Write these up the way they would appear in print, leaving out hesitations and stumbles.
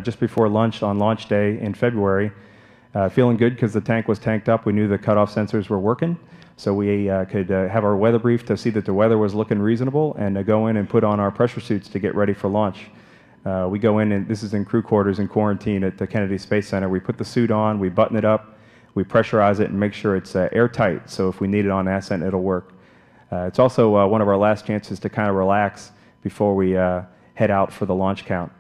just before lunch on launch day in February, feeling good because the tank was tanked up. We knew the cutoff sensors were working, so we could have our weather brief to see that the weather was looking reasonable and go in and put on our pressure suits to get ready for launch. We go in, and this is in crew quarters in quarantine at the Kennedy Space Center. We put the suit on, we button it up, we pressurize it and make sure it's airtight, so if we need it on ascent, it'll work. It's also one of our last chances to kind of relax before we head out for the launch count.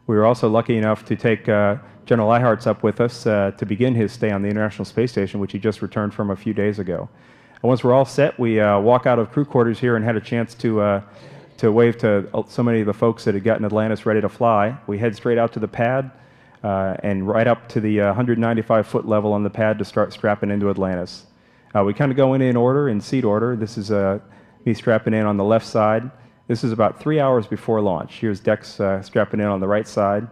We were also lucky enough to take General Leihartz up with us to begin his stay on the International Space Station, which he just returned from a few days ago. And once we're all set, we walk out of crew quarters here and had a chance to wave to so many of the folks that had gotten Atlantis ready to fly. We head straight out to the pad and right up to the 195-foot level on the pad to start strapping into Atlantis. We kind of go in order, in seat order. This is me strapping in on the left side. This is about 3 hours before launch. Here's Dex strapping in on the right side.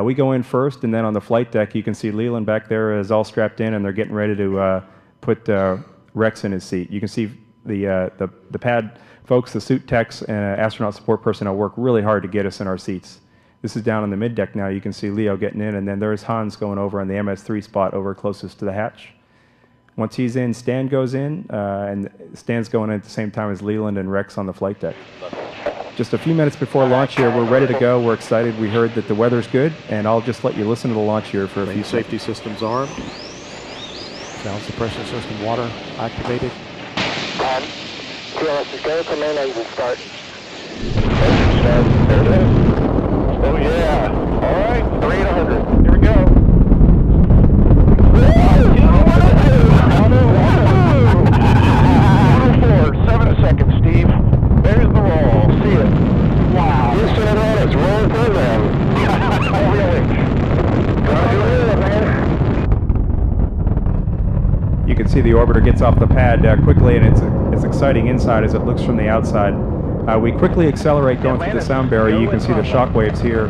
We go in first, and then on the flight deck, you can see Leland back there is all strapped in, and they're getting ready to put Rex in his seat. You can see the pad folks, the suit techs, and astronaut support personnel work really hard to get us in our seats. This is down on the mid-deck now. You can see Leo getting in, and then there's Hans going over on the MS-3 spot over closest to the hatch. Once he's in, Stan goes in, and Stan's going in at the same time as Leland and Rex on the flight deck. Just a few minutes before launch here, we're ready to go. We're excited. We heard that the weather's good, and I'll just let you listen to the launch here for a few safety systems armed. Sound suppression system water activated. TLS is go. Command engine start. Engine start. There it is. Oh yeah. All right. 3 to 100. Here we go. 104. 7 seconds, Steve. There's the roll. See it. Wow. You said that it's rolling program. Oh really? Gotta do it, man. You can see the orbiter gets off the pad quickly, and it's exciting inside as it looks from the outside. We quickly accelerate going through the sound barrier. You can see the shock waves here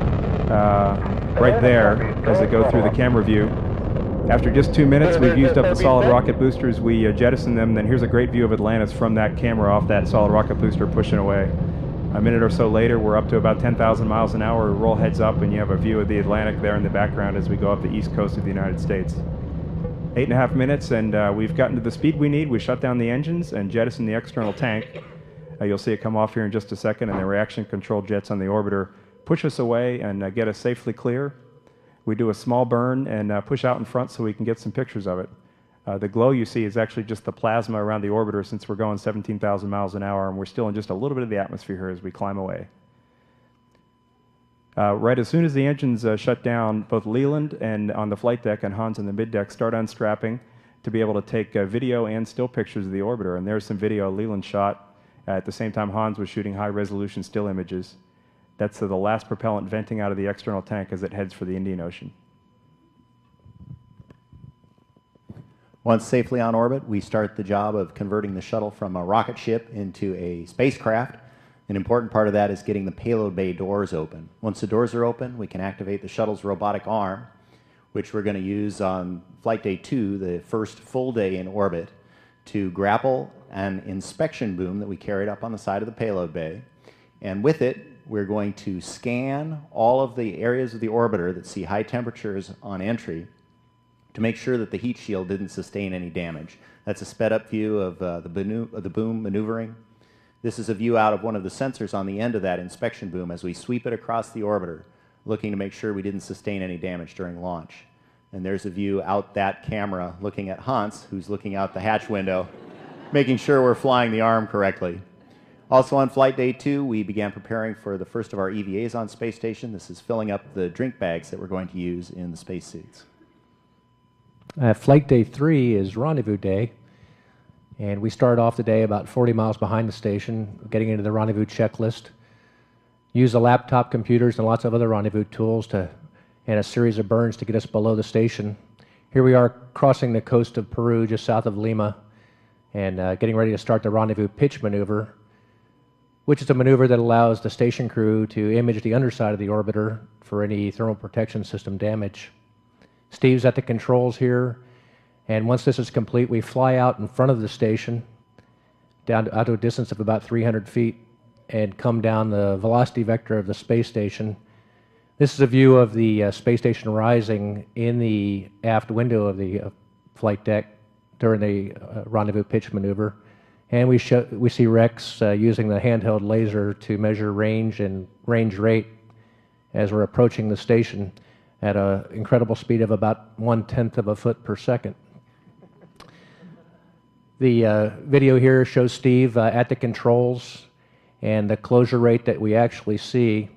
right there as they go through the camera view. After just 2 minutes, we've used up the solid rocket boosters. We jettison them. Then here's a great view of Atlantis from that camera off that solid rocket booster pushing away. A minute or so later, we're up to about 10,000 miles an hour. We roll heads up, and you have a view of the Atlantic there in the background as we go up the east coast of the United States. 8.5 minutes, and we've gotten to the speed we need. We shut down the engines and jettison the external tank. You'll see it come off here in just a second, and the reaction control jets on the orbiter push us away and get us safely clear. We do a small burn and push out in front so we can get some pictures of it. The glow you see is actually just the plasma around the orbiter since we're going 17,000 miles an hour, and we're still in just a little bit of the atmosphere here as we climb away. Right as soon as the engines shut down, both Leland and on the flight deck and Hans on the mid-deck start unstrapping to be able to take video and still pictures of the orbiter. And there's some video Leland shot at the same time Hans was shooting high-resolution still images. That's the last propellant venting out of the external tank as it heads for the Indian Ocean. Once safely on orbit, we start the job of converting the shuttle from a rocket ship into a spacecraft. An important part of that is getting the payload bay doors open. Once the doors are open, we can activate the shuttle's robotic arm, which we're going to use on flight day 2, the first full day in orbit, to grapple an inspection boom that we carried up on the side of the payload bay. And with it, we're going to scan all of the areas of the orbiter that see high temperatures on entry to make sure that the heat shield didn't sustain any damage. That's a sped up view of the boom maneuvering. This is a view out of one of the sensors on the end of that inspection boom as we sweep it across the orbiter, looking to make sure we didn't sustain any damage during launch. And there's a view out that camera looking at Hans, who's looking out the hatch window, making sure we're flying the arm correctly. Also on flight day 2, we began preparing for the first of our EVAs on space station. This is filling up the drink bags that we're going to use in the spacesuits. Flight day 3 is rendezvous day, and we start off the day about 40 miles behind the station, getting into the rendezvous checklist. Use the laptop computers and lots of other rendezvous tools and a series of burns to get us below the station. Here we are crossing the coast of Peru, just south of Lima, and getting ready to start the rendezvous pitch maneuver, which is a maneuver that allows the station crew to image the underside of the orbiter for any thermal protection system damage. Steve's at the controls here, and once this is complete, we fly out in front of the station out to a distance of about 300 feet and come down the velocity vector of the space station. This is a view of the space station rising in the aft window of the flight deck during the rendezvous pitch maneuver. And we see Rex using the handheld laser to measure range and range rate as we're approaching the station at an incredible speed of about 1/10 of a foot per second. The video here shows Steve at the controls and the closure rate that we actually see.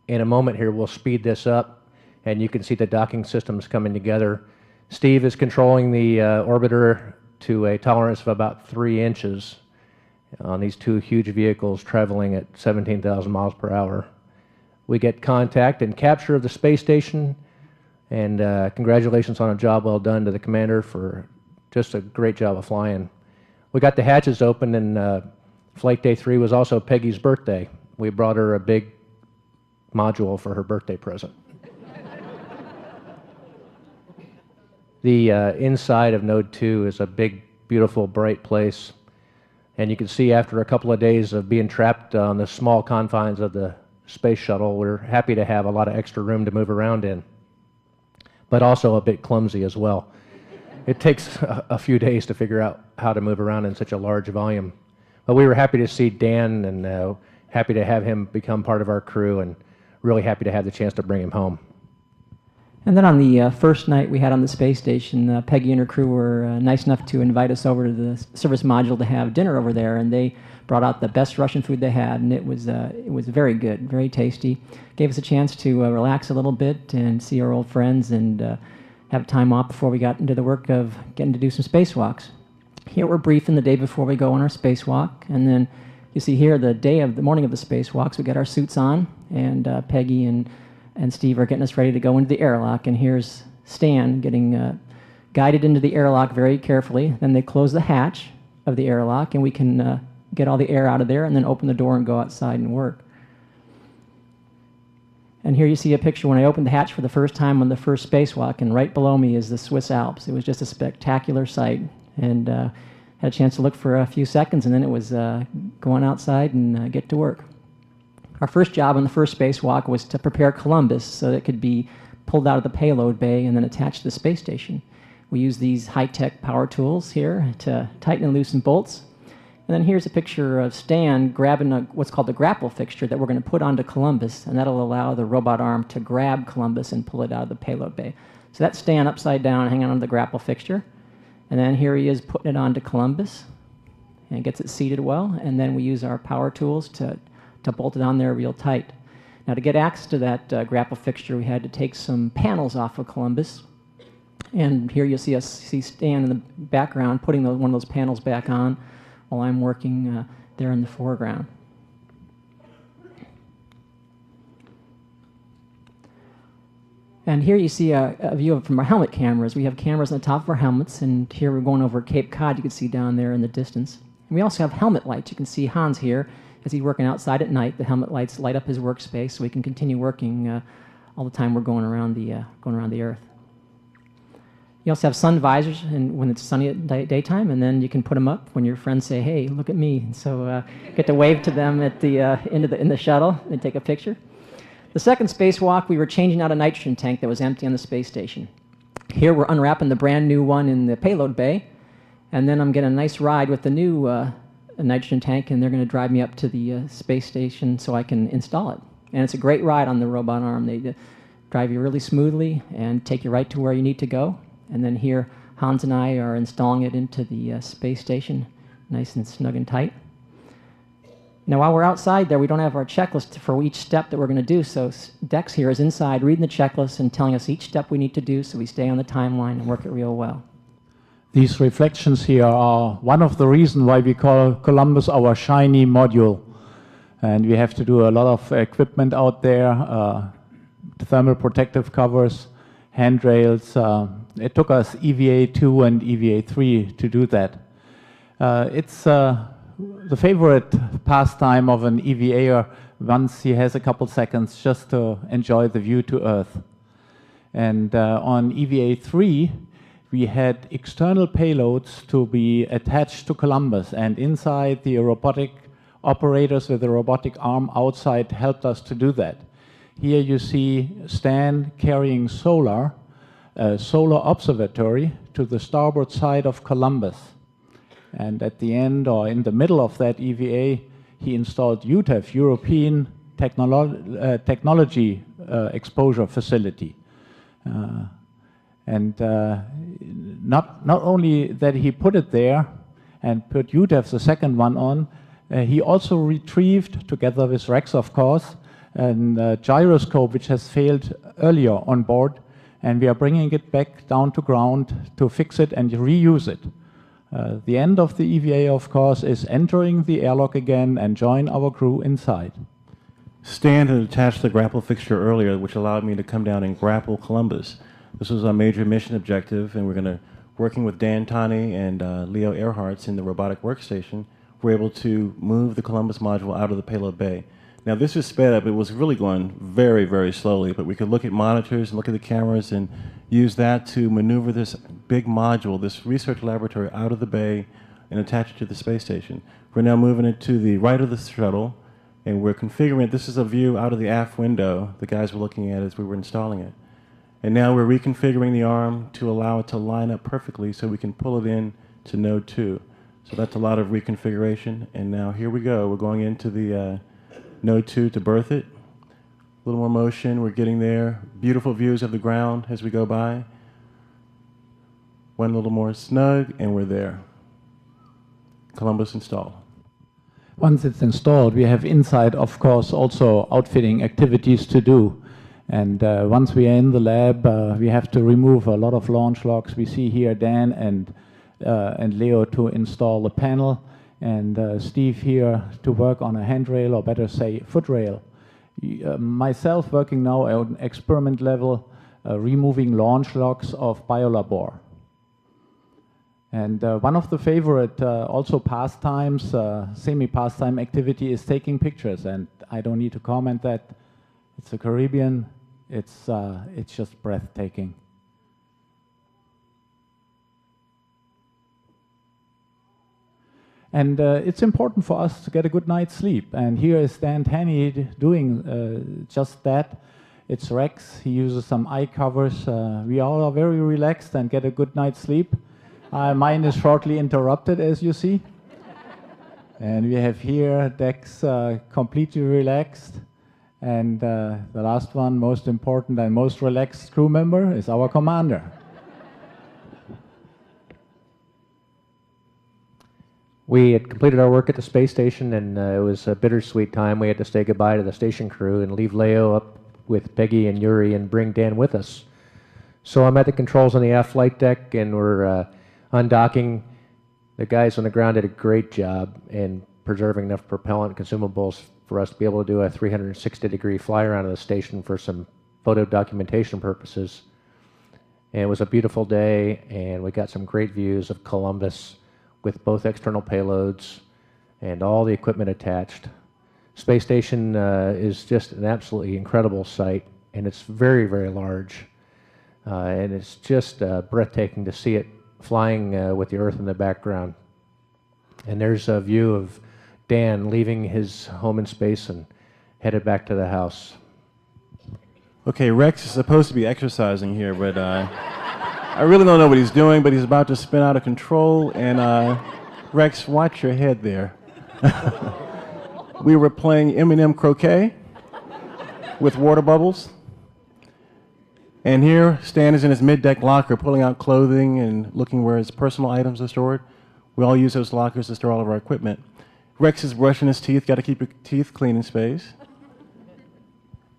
In a moment here, we'll speed this up, and you can see the docking systems coming together. Steve is controlling the orbiter to a tolerance of about 3 inches on these two huge vehicles traveling at 17,000 miles per hour. We get contact and capture of the space station, and congratulations on a job well done to the commander for just a great job of flying. We got the hatches open, and Flight Day 3 was also Peggy's birthday. We brought her a big module for her birthday present. The inside of Node 2 is a big, beautiful, bright place. And you can see after a couple of days of being trapped on the small confines of the space shuttle, we're happy to have a lot of extra room to move around in, but also a bit clumsy as well. It takes a few days to figure out how to move around in such a large volume. But we were happy to see Dan and happy to have him become part of our crew, and really happy to have the chance to bring him home. And then on the first night we had on the space station, Peggy and her crew were nice enough to invite us over to the service module to have dinner over there, and they brought out the best Russian food they had, and it was very good, very tasty. Gave us a chance to relax a little bit and see our old friends and have time off before we got into the work of getting to do some spacewalks. Here we're briefing the day before we go on our spacewalk, and then you see here the morning of the spacewalks, we got our suits on, and Peggy and Steve are getting us ready to go into the airlock, and here's Stan getting guided into the airlock very carefully. Then they close the hatch of the airlock, and we can get all the air out of there and then open the door and go outside and work. And here you see a picture when I opened the hatch for the first time on the first spacewalk, and right below me is the Swiss Alps. It was just a spectacular sight, and had a chance to look for a few seconds, and then it was go on outside and get to work. Our first job on the first spacewalk was to prepare Columbus so that it could be pulled out of the payload bay and then attached to the space station. We use these high-tech power tools here to tighten and loosen bolts. And then here's a picture of Stan grabbing what's called the grapple fixture that we're going to put onto Columbus, and that'll allow the robot arm to grab Columbus and pull it out of the payload bay. So that's Stan upside down hanging on the grapple fixture. And then here he is putting it onto Columbus and gets it seated well, and then we use our power tools to bolt it on there real tight. Now to get access to that grapple fixture, we had to take some panels off of Columbus. And here you'll see Stan in the background putting one of those panels back on while I'm working there in the foreground. And here you see a view from our helmet cameras. We have cameras on the top of our helmets, and here we're going over Cape Cod, you can see down there in the distance. And we also have helmet lights. You can see Hans here as he's working outside at night. The helmet lights light up his workspace so we can continue working all the time we're going around the Earth. You also have sun visors and when it's sunny at daytime, and then you can put them up when your friends say, "Hey, look at me." And so get to wave to them at the in the shuttle and take a picture. The second spacewalk, we were changing out a nitrogen tank that was empty on the space station. Here we're unwrapping the brand new one in the payload bay, and then I'm getting a nice ride with the new nitrogen tank, and they're going to drive me up to the space station so I can install it. And it's a great ride on the robot arm. They drive you really smoothly and take you right to where you need to go. And then here, Hans and I are installing it into the space station, nice and snug and tight. Now, while we're outside there, we don't have our checklist for each step that we're going to do, so Dex here is inside reading the checklist and telling us each step we need to do so we stay on the timeline and work it real well. These reflections here are one of the reasons why we call Columbus our shiny module. And we have to do a lot of equipment out there, thermal protective covers, handrails. It took us EVA 2 and EVA 3 to do that. It's the favorite pastime of an EVAer once he has a couple seconds just to enjoy the view to Earth. And on EVA 3, we had external payloads to be attached to Columbus, and inside the robotic operators with a robotic arm outside helped us to do that. Here you see Stan carrying solar observatory to the starboard side of Columbus. And at the end, or in the middle of that EVA, he installed UTEF, European Technology Exposure Facility. Not only that he put it there and put UTEF, the second one, on, he also retrieved, together with Rex, of course, a gyroscope which has failed earlier on board, and we are bringing it back down to ground to fix it and reuse it. The end of the EVA, of course, is entering the airlock again and join our crew inside. Stan had attached the grapple fixture earlier, which allowed me to come down and grapple Columbus. This was our major mission objective, and we're going to, working with Dan Tani and Leo Earhart's in the robotic workstation, we're able to move the Columbus module out of the payload bay. Now this is sped up. It was really going very, very slowly, but we could look at monitors and look at the cameras and use that to maneuver this big module, this research laboratory, out of the bay and attach it to the space station. We're now moving it to the right of the shuttle, and we're configuring it. This is a view out of the aft window the guys were looking at as we were installing it. And now we're reconfiguring the arm to allow it to line up perfectly so we can pull it in to node 2. So that's a lot of reconfiguration. And now here we go. We're going into the node 2 to berth it. A little more motion. We're getting there. Beautiful views of the ground as we go by. One little more snug, and we're there. Columbus installed. Once it's installed, we have inside, of course, also outfitting activities to do. And once we are in the lab, we have to remove a lot of launch locks. We see here Dan and Leo to install the panel, and Steve here to work on a handrail, or better say, footrail. Myself working now at experiment level, removing launch locks of biolabor. And one of the favorite also pastimes, semi-pastime activity is taking pictures, and I don't need to comment that. It's the Caribbean. It's just breathtaking. And it's important for us to get a good night's sleep. And here is Dan Tani doing just that. It's Rex. He uses some eye covers. We all are very relaxed and get a good night's sleep. Mine is shortly interrupted, as you see. And we have here Dex completely relaxed. And the last one, most important and most relaxed crew member, is our commander. We had completed our work at the space station, and it was a bittersweet time. We had to say goodbye to the station crew and leave Leo up with Peggy and Yuri and bring Dan with us. So I'm at the controls on the aft flight deck, and we're undocking. The guys on the ground did a great job in preserving enough propellant consumables for us to be able to do a 360-degree fly around of the station for some photo documentation purposes. And it was a beautiful day, and we got some great views of Columbus with both external payloads and all the equipment attached. Space station is just an absolutely incredible sight, and it's very, very large. And it's just breathtaking to see it flying with the Earth in the background. And there's a view of Dan leaving his home in space and headed back to the house. Okay, Rex is supposed to be exercising here, but I really don't know what he's doing, but he's about to spin out of control, and Rex, watch your head there. We were playing M&M croquet with water bubbles, and here Stan is in his mid-deck locker pulling out clothing and looking where his personal items are stored. We all use those lockers to store all of our equipment. Rex is brushing his teeth, got to keep your teeth clean in space.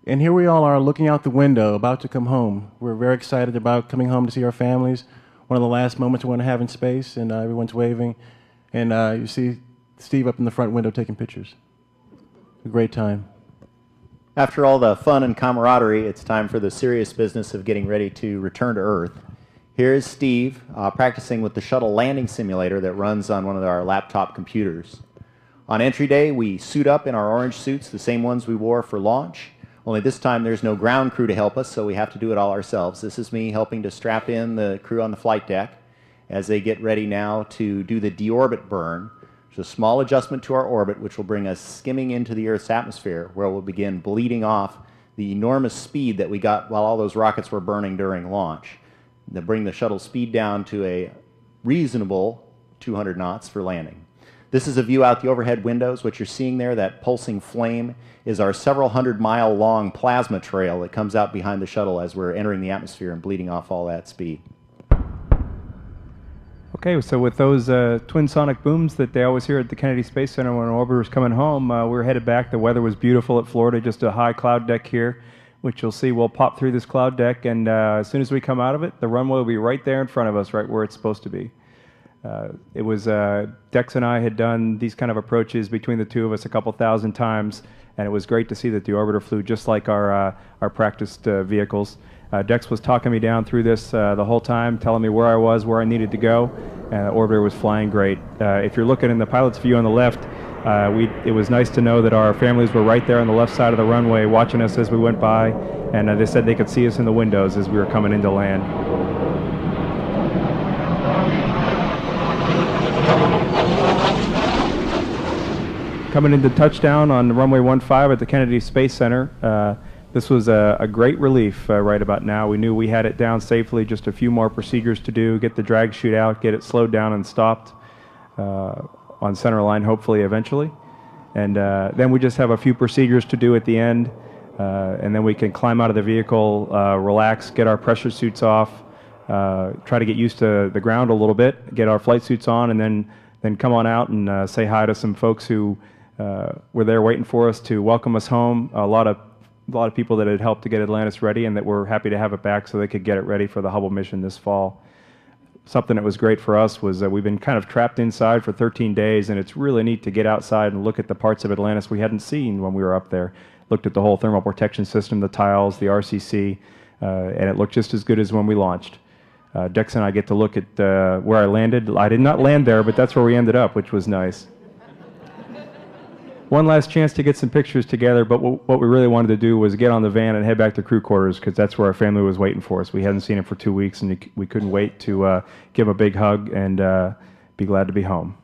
And here we all are looking out the window, about to come home. We're very excited about coming home to see our families. One of the last moments we want to have in space, and everyone's waving. And you see Steve up in the front window taking pictures. A great time. After all the fun and camaraderie, it's time for the serious business of getting ready to return to Earth. Here is Steve practicing with the shuttle landing simulator that runs on one of our laptop computers. On entry day, we suit up in our orange suits, the same ones we wore for launch. Only this time there's no ground crew to help us, so we have to do it all ourselves. This is me helping to strap in the crew on the flight deck as they get ready now to do the deorbit burn. There's a small adjustment to our orbit, which will bring us skimming into the Earth's atmosphere, where we'll begin bleeding off the enormous speed that we got while all those rockets were burning during launch. They'll bring the shuttle speed down to a reasonable 200 knots for landing. This is a view out the overhead windows. What you're seeing there, that pulsing flame, is our several hundred-mile long plasma trail that comes out behind the shuttle as we're entering the atmosphere and bleeding off all that speed. Okay, so with those twin sonic booms that they always hear at the Kennedy Space Center when an orbiter was coming home, we were headed back. The weather was beautiful at Florida, just a high cloud deck here, which you'll see we'll pop through this cloud deck, and as soon as we come out of it, the runway will be right there in front of us, right where it's supposed to be. It was Dex and I had done these kind of approaches between the two of us a couple thousand times, and it was great to see that the orbiter flew just like our practiced vehicles. Dex was talking me down through this the whole time, telling me where I was, where I needed to go, and the orbiter was flying great. If you're looking in the pilot's view on the left, it was nice to know that our families were right there on the left side of the runway watching us as we went by, and they said they could see us in the windows as we were coming into land. Coming into touchdown on runway 15 at the Kennedy Space Center. This was a great relief right about now. We knew we had it down safely, just a few more procedures to do, get the drag chute out, get it slowed down and stopped on center line, hopefully, eventually. And then we just have a few procedures to do at the end, and then we can climb out of the vehicle, relax, get our pressure suits off, try to get used to the ground a little bit, get our flight suits on, and then come on out and say hi to some folks who were there waiting for us to welcome us home. A lot of people that had helped to get Atlantis ready and that were happy to have it back so they could get it ready for the Hubble mission this fall. Something that was great for us was that we've been kind of trapped inside for 13 days, and it's really neat to get outside and look at the parts of Atlantis we hadn't seen when we were up there. Looked at the whole thermal protection system, the tiles, the RCC, and it looked just as good as when we launched. Dex and I get to look at where I landed. I did not land there, but that's where we ended up, which was nice. One last chance to get some pictures together, but what we really wanted to do was get on the van and head back to crew quarters, because that's where our family was waiting for us. We hadn't seen him for 2 weeks, and we couldn't wait to give him a big hug and be glad to be home.